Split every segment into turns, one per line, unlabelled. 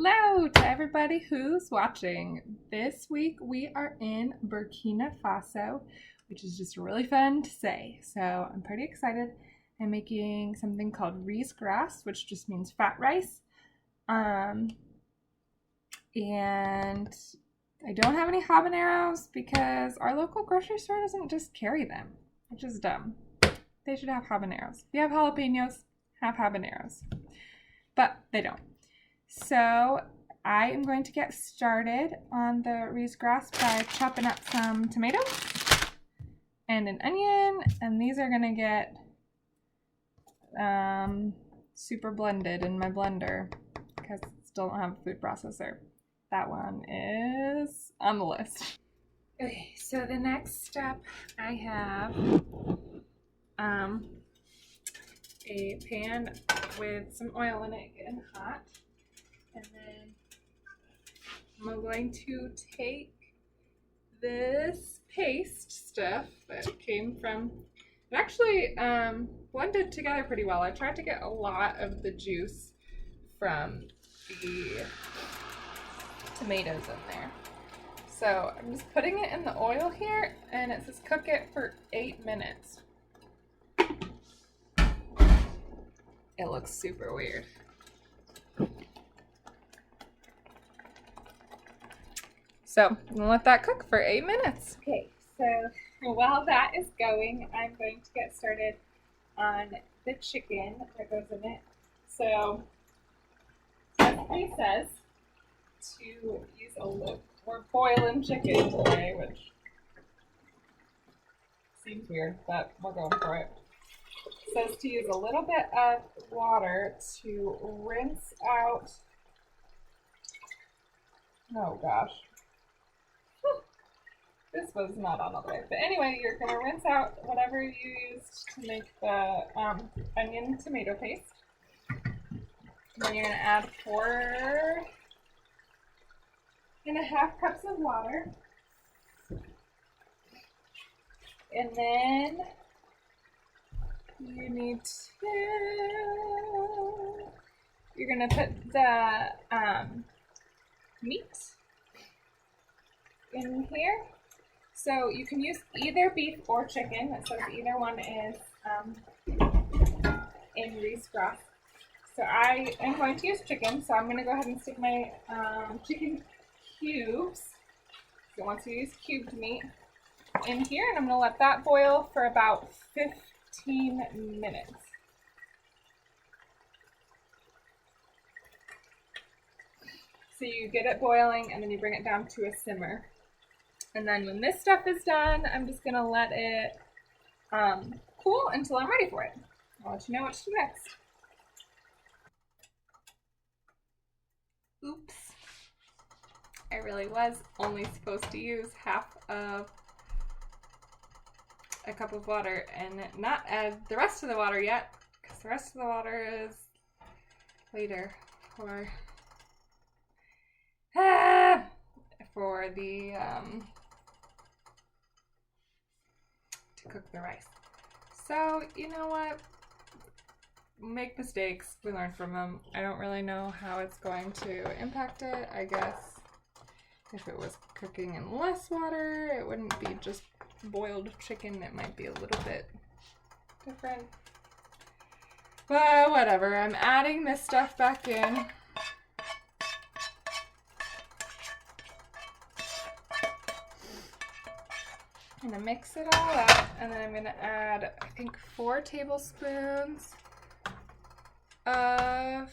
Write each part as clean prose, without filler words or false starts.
Hello to everybody who's watching. This week we are in Burkina Faso, which is just really fun to say. So I'm pretty excited. I'm making something called Gras, which just means fat rice. And I don't have any habaneros because our local grocery store doesn't just carry them, which is dumb. They should have habaneros. If you have jalapenos, have habaneros. But they don't. So I am going to get started on the Gras by chopping up some tomatoes and an onion, and these are going to get super blended in my blender because I still don't have a food processor. That one is on the list. Okay, so the next step, I have a pan with some oil in it getting hot. And then I'm going to take this paste stuff that came from, it actually blended together pretty well. I tried to get a lot of the juice from the tomatoes in there. So I'm just putting it in the oil here, and it says cook it for 8 minutes. It looks super weird. So I'm gonna let that cook for 8 minutes. Okay, so while that is going, I'm going to get started on the chicken that goes in it. So recipe says to use a little, we're boiling chicken today, which seems weird, but we're going for it. It says to use a little bit of water to rinse out, oh gosh. This was not on the way. But anyway, you're going to rinse out whatever you used to make the onion tomato paste. And then you're going to add 4.5 cups of water. And then you need to, you're going to put the meat in here. So you can use either beef or chicken. It says either one is in Gras. So I am going to use chicken. So I'm going to go ahead and stick my chicken cubes. So once you use cubed meat in here, and I'm going to let that boil for about 15 minutes. So you get it boiling, and then you bring it down to a simmer. And then when this stuff is done, I'm just going to let it cool until I'm ready for it. I'll let you know what to do next. Oops. I really was only supposed to use half of a cup of water and not add the rest of the water yet, because the rest of the water is later for the to cook the rice. So you know what, make mistakes, we learn from them. I don't really know how it's going to impact it. I guess if it was cooking in less water, it wouldn't be just boiled chicken. It might be a little bit different, but whatever. I'm adding this stuff back in. I'm going to mix it all up, and then I'm going to add, I think, 4 tablespoons of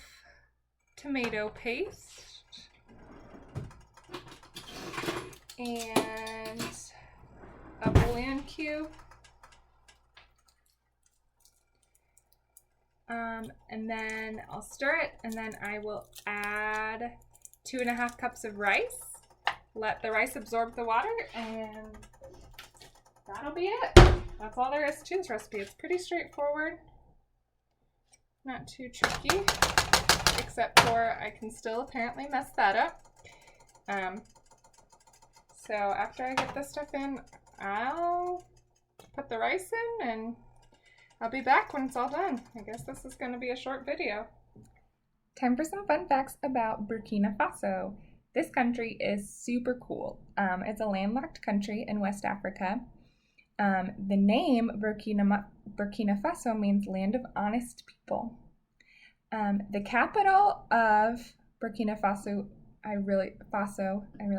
tomato paste and a bouillon cube, and then I'll stir it, and then I will add 2.5 cups of rice. Let the rice absorb the water, and that'll be it. That's all there is to this recipe. It's pretty straightforward, not too tricky, except for I can still apparently mess that up. So after I get this stuff in, I'll put the rice in, and I'll be back when it's all done. I guess this is going to be a short video. Time for some fun facts about Burkina Faso. This country is super cool. It's a landlocked country in West Africa. The name Burkina Faso means land of honest people. The capital of Burkina Faso, I really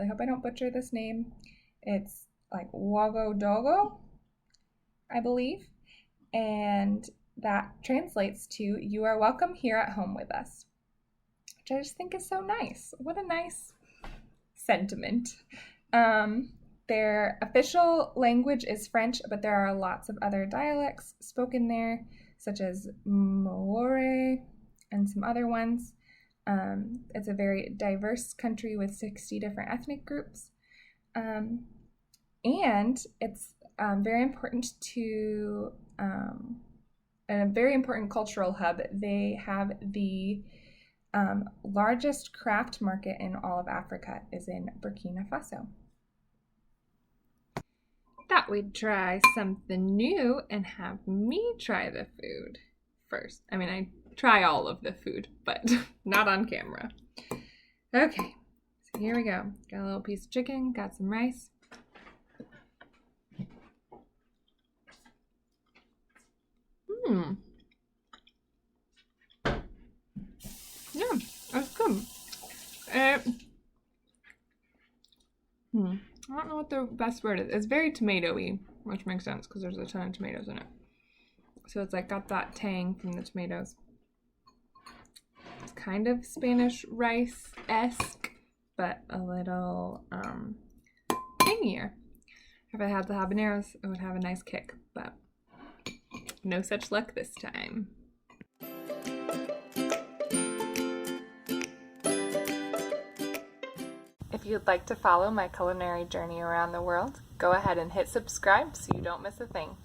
hope I don't butcher this name. It's like Ouagadougou, I believe. And that translates to, "You are welcome here at home with us," which I just think is so nice. What a nice sentiment. Their official language is French, but there are lots of other dialects spoken there, such as Maore and some other ones. It's a very diverse country with 60 different ethnic groups. And it's very important to a very important cultural hub. They have the largest craft market in all of Africa is in Burkina Faso. Thought we'd try something new and have me try the food first. I mean, I try all of the food, but not on camera. Okay, so here we go. Got a little piece of chicken, got some rice. Yeah, that's good. I don't know what the best word is. It's very tomato-y, which makes sense because there's a ton of tomatoes in it. So it's like got that tang from the tomatoes. It's kind of Spanish rice-esque, but a little tangier. If I had the habaneros, it would have a nice kick, but no such luck this time. If you'd like to follow my culinary journey around the world, go ahead and hit subscribe so you don't miss a thing.